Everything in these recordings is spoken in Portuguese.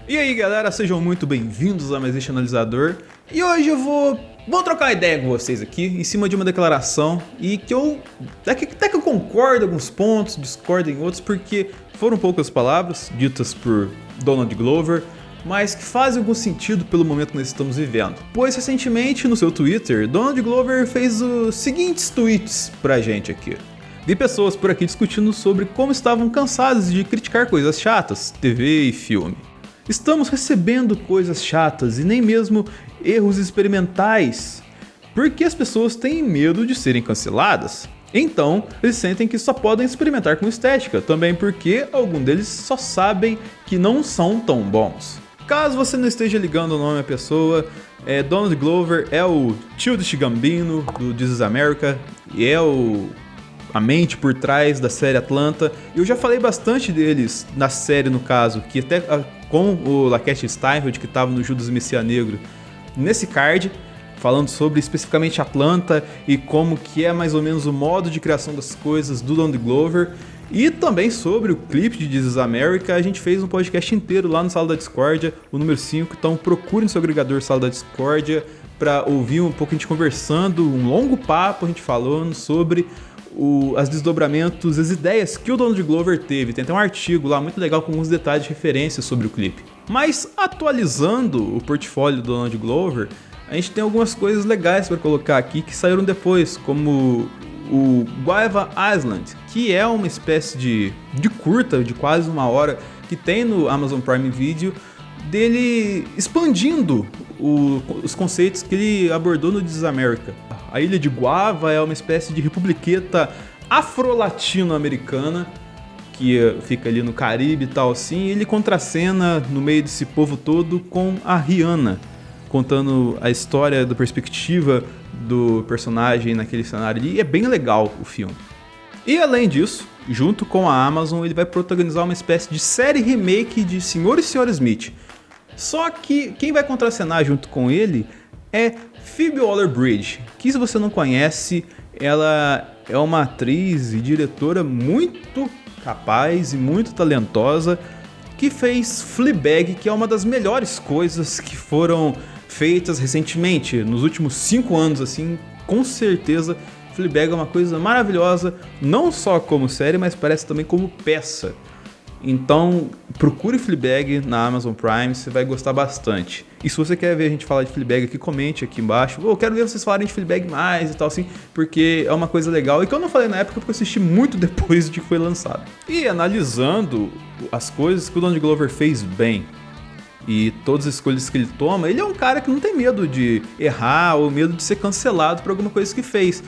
E aí galera, sejam muito bem-vindos a mais este analisador. E hoje eu vou trocar uma ideia com vocês aqui, em cima de uma declaração. E que eu até que eu concordo em alguns pontos, discordo em outros, porque foram poucas palavras ditas por Donald Glover, mas que fazem algum sentido pelo momento que nós estamos vivendo. Pois recentemente no seu Twitter, Donald Glover fez os seguintes tweets pra gente aqui. Vi pessoas por aqui discutindo sobre como estavam cansadas de criticar coisas chatas, TV e filme. Estamos recebendo coisas chatas e nem mesmo erros experimentais, porque as pessoas têm medo de serem canceladas. Então, eles sentem que só podem experimentar com estética, também porque alguns deles só sabem que não são tão bons. Caso você não esteja ligando o nome à pessoa, Donald Glover é o Childish Gambino do This Is America e é a mente por trás da série Atlanta. Eu já falei bastante deles na série, no caso, que até com o Lakeith Stanfield, que estava no Judas e Messias Negro, nesse card, falando sobre especificamente Atlanta e como que é mais ou menos o modo de criação das coisas do Donald Glover. E também sobre o clipe de This Is America, a gente fez um podcast inteiro lá no Sala da Discórdia, o número 5, então procure no seu agregador Sala da Discórdia para ouvir um pouco a gente conversando, um longo papo, a gente falando sobre os desdobramentos, as ideias que o Donald Glover teve. Tem até um artigo lá muito legal com alguns detalhes de referência sobre o clipe. Mas atualizando o portfólio do Donald Glover, a gente tem algumas coisas legais para colocar aqui que saíram depois, como o Guava Island, que é uma espécie de curta de quase 1 hora que tem no Amazon Prime Video, dele expandindo os conceitos que ele abordou no This Is America. A ilha de Guava é uma espécie de republiqueta afro-latino-americana que fica ali no Caribe e tal assim, e ele contracena no meio desse povo todo com a Rihanna, contando a história da perspectiva do personagem naquele cenário ali, e é bem legal o filme. E além disso, junto com a Amazon, ele vai protagonizar uma espécie de série remake de Sr. e Sra. Smith. Só que quem vai contracenar junto com ele é Phoebe Waller-Bridge, que se você não conhece, ela é uma atriz e diretora muito capaz e muito talentosa, que fez Fleabag, que é uma das melhores coisas que foram feitas recentemente, nos últimos 5 anos, assim, com certeza. Fleabag é uma coisa maravilhosa, não só como série, mas parece também como peça. Então, procure Fleabag na Amazon Prime, você vai gostar bastante. E se você quer ver a gente falar de Fleabag aqui, comente aqui embaixo. Eu quero ver vocês falarem de Fleabag mais e tal assim, porque é uma coisa legal e que eu não falei na época porque eu assisti muito depois de que foi lançado. E analisando as coisas que o Donald Glover fez bem e todas as escolhas que ele toma, ele é um cara que não tem medo de errar ou medo de ser cancelado por alguma coisa que fez.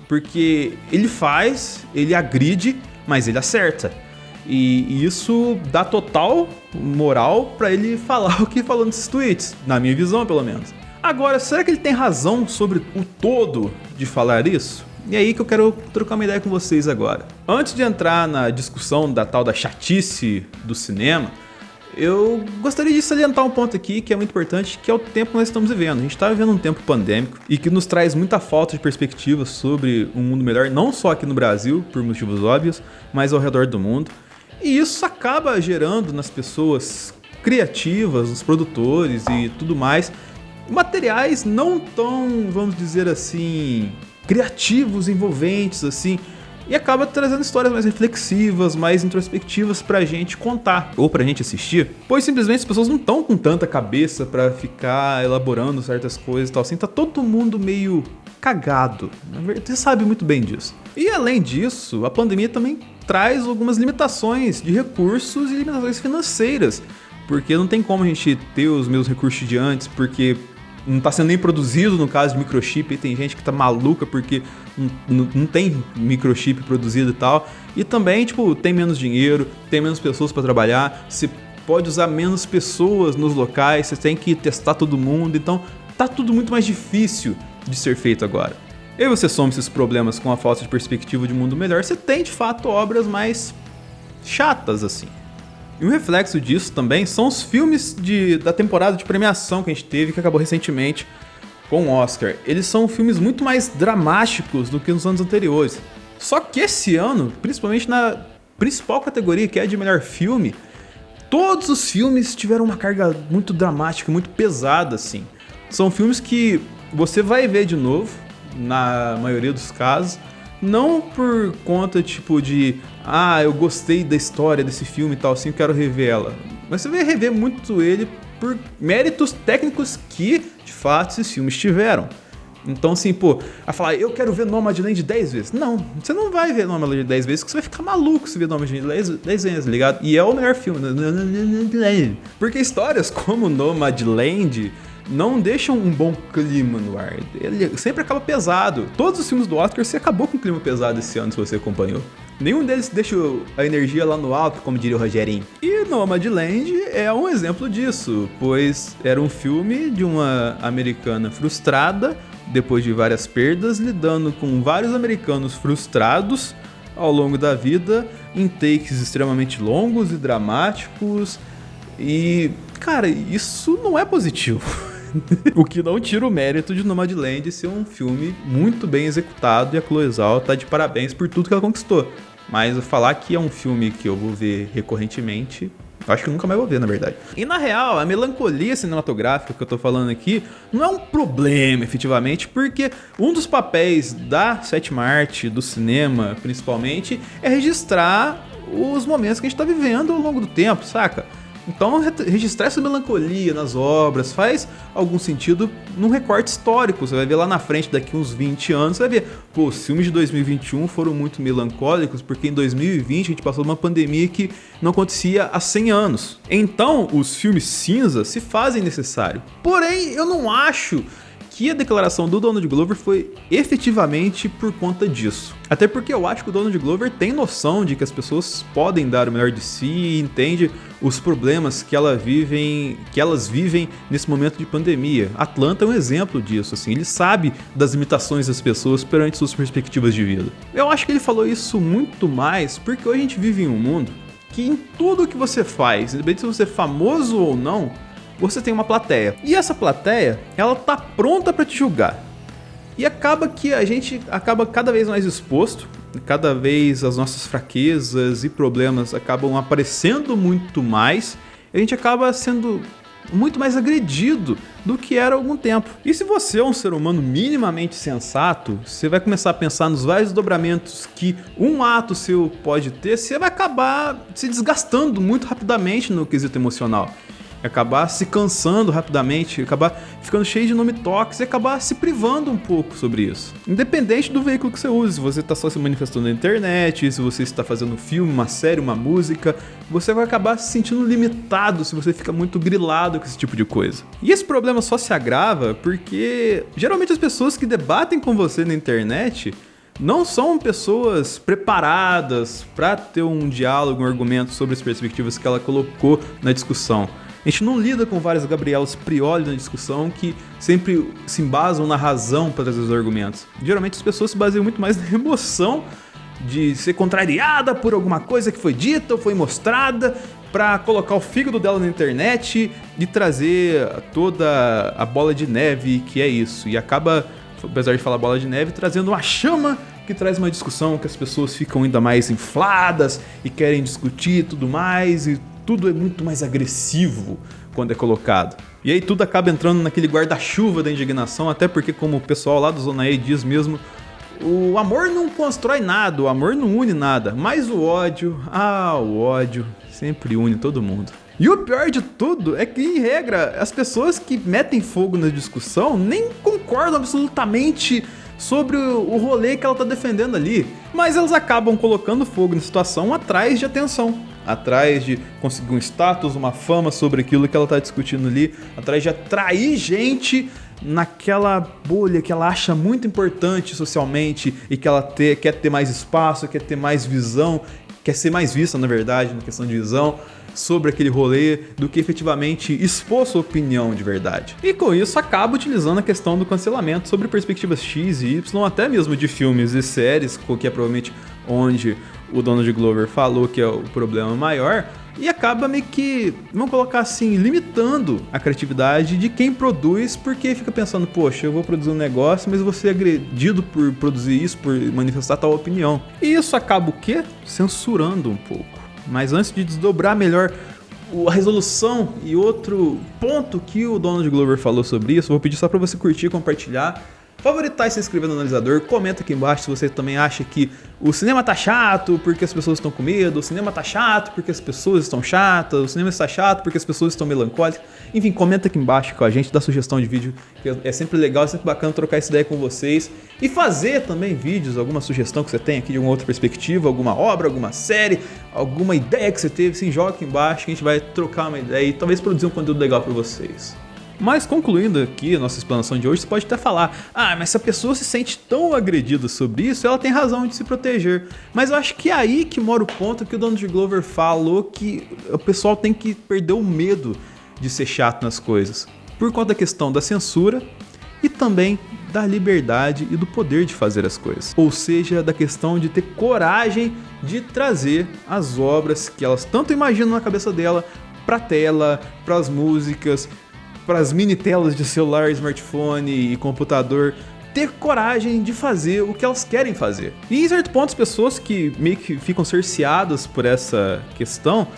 Porque ele faz, ele agride, mas ele acerta. E isso dá total moral pra ele falar o que falou nesses tweets, na minha visão pelo menos. Agora, será que ele tem razão sobre o todo de falar isso? E é aí que eu quero trocar uma ideia com vocês agora. Antes de entrar na discussão da tal da chatice do cinema, eu gostaria de salientar um ponto aqui que é muito importante, que é o tempo que nós estamos vivendo. A gente está vivendo um tempo pandêmico e que nos traz muita falta de perspectiva sobre um mundo melhor, não só aqui no Brasil, por motivos óbvios, mas ao redor do mundo. E isso acaba gerando nas pessoas criativas, nos produtores e tudo mais, materiais não tão, vamos dizer assim, criativos, envolventes, assim, e acaba trazendo histórias mais reflexivas, mais introspectivas pra gente contar, ou pra gente assistir, pois simplesmente as pessoas não estão com tanta cabeça pra ficar elaborando certas coisas e tal, assim, tá todo mundo meio cagado, na verdade, você sabe muito bem disso. E além disso, a pandemia também traz algumas limitações de recursos e limitações financeiras, porque não tem como a gente ter os mesmos recursos de antes, porque não está sendo nem produzido no caso de microchip, e tem gente que tá maluca porque não tem microchip produzido e tal, e também, tipo, tem menos dinheiro, tem menos pessoas para trabalhar, você pode usar menos pessoas nos locais, você tem que testar todo mundo, então tá tudo muito mais difícil de ser feito agora. E você soma esses problemas com a falta de perspectiva de mundo melhor, você tem de fato obras mais chatas assim. E um reflexo disso também são os filmes da temporada de premiação que a gente teve, que acabou recentemente com o Oscar. Eles são filmes muito mais dramáticos do que nos anos anteriores. Só que esse ano, principalmente na principal categoria, que é a de melhor filme, todos os filmes tiveram uma carga muito dramática, muito pesada, assim. São filmes que você vai ver de novo, na maioria dos casos, não por conta, tipo, de eu gostei da história desse filme e tal, assim, eu quero rever ela. Mas você vai rever muito ele por méritos técnicos que, de fato, esses filmes tiveram. Então, assim, a falar, eu quero ver Nomadland 10 vezes. Não, você não vai ver Nomadland 10 vezes, porque você vai ficar maluco se ver Nomadland 10 vezes, ligado? E é o melhor filme. Porque histórias como Nomadland não deixam um bom clima no ar. Ele sempre acaba pesado. Todos os filmes do Oscar, você acabou com um clima pesado esse ano, se você acompanhou. Nenhum deles deixa a energia lá no alto, como diria o Rogerinho. E Nomadland é um exemplo disso, pois era um filme de uma americana frustrada, depois de várias perdas, lidando com vários americanos frustrados ao longo da vida, em takes extremamente longos e dramáticos. E, cara, isso não é positivo. O que não tira o mérito de Nomadland ser um filme muito bem executado, e a Chloe Zhao tá de parabéns por tudo que ela conquistou. Mas falar que é um filme que eu vou ver recorrentemente, eu acho que eu nunca mais vou ver, na verdade. E na real, a melancolia cinematográfica que eu tô falando aqui não é um problema, efetivamente, porque um dos papéis da sétima arte, do cinema, principalmente, é registrar os momentos que a gente tá vivendo ao longo do tempo, saca? Então, registrar essa melancolia nas obras faz algum sentido num recorte histórico. Você vai ver lá na frente, daqui uns 20 anos, você vai ver, os filmes de 2021 foram muito melancólicos porque em 2020 a gente passou uma pandemia que não acontecia há 100 anos. Então, os filmes cinza se fazem necessário. Porém, eu não acho que a declaração do Donald Glover foi efetivamente por conta disso. Até porque eu acho que o Donald Glover tem noção de que as pessoas podem dar o melhor de si e entende os problemas que elas vivem nesse momento de pandemia. Atlanta é um exemplo disso, assim, ele sabe das limitações das pessoas perante suas perspectivas de vida. Eu acho que ele falou isso muito mais porque hoje a gente vive em um mundo que em tudo que você faz, independente se você é famoso ou não, você tem uma plateia. E essa plateia, ela tá pronta pra te julgar. E acaba que a gente acaba cada vez mais exposto, cada vez as nossas fraquezas e problemas acabam aparecendo muito mais, e a gente acaba sendo muito mais agredido do que era há algum tempo. E se você é um ser humano minimamente sensato, você vai começar a pensar nos vários dobramentos que um ato seu pode ter, você vai acabar se desgastando muito rapidamente no quesito emocional. Acabar se cansando rapidamente, acabar ficando cheio de nome tóxico e acabar se privando um pouco sobre isso. Independente do veículo que você use, se você está só se manifestando na internet, se você está fazendo um filme, uma série, uma música, você vai acabar se sentindo limitado se você fica muito grilado com esse tipo de coisa. E esse problema só se agrava porque geralmente as pessoas que debatem com você na internet não são pessoas preparadas para ter um diálogo, um argumento sobre as perspectivas que ela colocou na discussão. A gente não lida com várias Gabrielas Prioli na discussão que sempre se embasam na razão para trazer os argumentos. Geralmente as pessoas se baseiam muito mais na emoção de ser contrariada por alguma coisa que foi dita ou foi mostrada para colocar o fígado dela na internet e trazer toda a bola de neve que é isso. E acaba, apesar de falar bola de neve, trazendo uma chama que traz uma discussão que as pessoas ficam ainda mais infladas e querem discutir tudo mais, e tudo é muito mais agressivo quando é colocado. E aí tudo acaba entrando naquele guarda-chuva da indignação, até porque, como o pessoal lá do Zona E diz mesmo, o amor não constrói nada, o amor não une nada, mas o ódio sempre une todo mundo. E o pior de tudo é que, em regra, as pessoas que metem fogo na discussão nem concordam absolutamente sobre o rolê que ela tá defendendo ali, mas elas acabam colocando fogo na situação atrás de atenção, atrás de conseguir um status, uma fama sobre aquilo que ela tá discutindo ali, atrás de atrair gente naquela bolha que ela acha muito importante socialmente e que ela quer ter mais espaço, quer ter mais visão, quer ser mais vista, na verdade, na questão de visão, sobre aquele rolê, do que efetivamente expor sua opinião de verdade. E com isso acaba utilizando a questão do cancelamento sobre perspectivas X e Y, até mesmo de filmes e séries, que é provavelmente onde o Donald Glover falou que é o problema maior, e acaba meio que, vamos colocar assim, limitando a criatividade de quem produz, porque fica pensando, poxa, eu vou produzir um negócio, mas eu vou ser agredido por produzir isso, por manifestar tal opinião. E isso acaba o quê? Censurando um pouco. Mas antes de desdobrar melhor a resolução e outro ponto que o Donald Glover falou sobre isso, vou pedir só para você curtir, compartilhar, favoritar e se inscrever no analisador. Comenta aqui embaixo se você também acha que o cinema tá chato porque as pessoas estão com medo, o cinema tá chato porque as pessoas estão chatas, o cinema está chato porque as pessoas estão melancólicas. Enfim, comenta aqui embaixo com a gente, dá sugestão de vídeo, que é sempre legal, é sempre bacana trocar essa ideia com vocês. E fazer também vídeos, alguma sugestão que você tem aqui de alguma outra perspectiva, alguma obra, alguma série, alguma ideia que você teve, sim, joga aqui embaixo que a gente vai trocar uma ideia e talvez produzir um conteúdo legal para vocês. Mas concluindo aqui a nossa explanação de hoje, você pode até falar: ah, mas se a pessoa se sente tão agredida sobre isso, ela tem razão de se proteger. Mas eu acho que é aí que mora o ponto que o Donald Glover falou, que o pessoal tem que perder o medo de ser chato nas coisas, por conta da questão da censura e também da liberdade e do poder de fazer as coisas. Ou seja, da questão de ter coragem de trazer as obras que elas tanto imaginam na cabeça dela para a tela, para as músicas, para as mini telas de celular, smartphone e computador, ter coragem de fazer o que elas querem fazer. E em certo ponto as pessoas que meio que ficam cerceadas por essa questão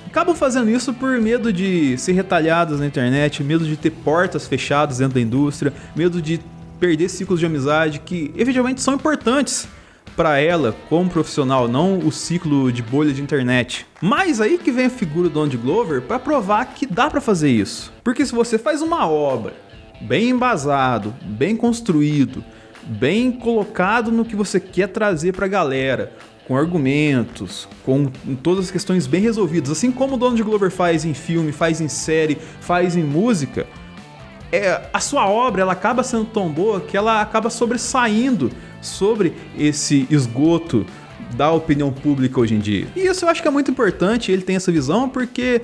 acabam fazendo isso por medo de ser retalhadas na internet, medo de ter portas fechadas dentro da indústria, medo de perder ciclos de amizade que efetivamente são importantes para ela como profissional, não o ciclo de bolha de internet. Mas aí que vem a figura do Donald Glover para provar que dá para fazer isso. Porque se você faz uma obra bem embasado, bem construído, bem colocado no que você quer trazer para a galera, com argumentos, com todas as questões bem resolvidas, assim como o Donald Glover faz em filme, faz em série, faz em música, a sua obra ela acaba sendo tão boa que ela acaba sobressaindo sobre esse esgoto da opinião pública hoje em dia. E isso eu acho que é muito importante, ele tem essa visão, porque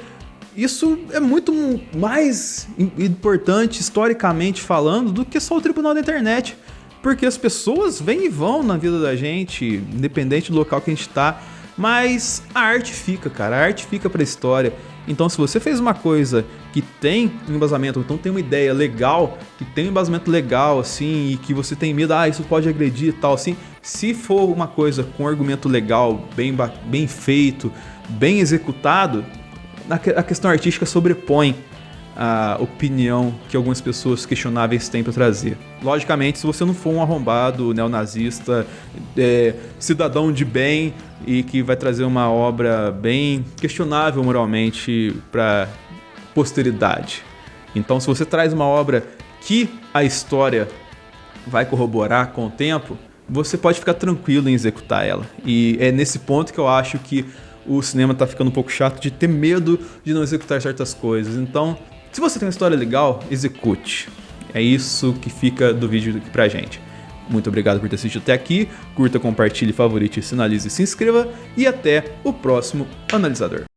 isso é muito mais importante historicamente falando do que só o tribunal da internet. Porque as pessoas vêm e vão na vida da gente, independente do local que a gente tá, mas a arte fica, cara, a arte fica pra história. Então se você fez uma coisa que tem um embasamento, então tem uma ideia legal, que tem um embasamento legal, assim, e que você tem medo, isso pode agredir e tal, assim, se for uma coisa com um argumento legal, bem feito, bem executado, a questão artística sobrepõe a opinião que algumas pessoas questionáveis têm para trazer. Logicamente, se você não for um arrombado, neonazista, cidadão de bem e que vai trazer uma obra bem questionável moralmente para posteridade. Então, se você traz uma obra que a história vai corroborar com o tempo, você pode ficar tranquilo em executar ela. E é nesse ponto que eu acho que o cinema tá ficando um pouco chato de ter medo de não executar certas coisas. Então, se você tem uma história legal, execute. É isso que fica do vídeo aqui pra gente. Muito obrigado por ter assistido até aqui. Curta, compartilhe, favorite, sinalize e se inscreva. E até o próximo analisador.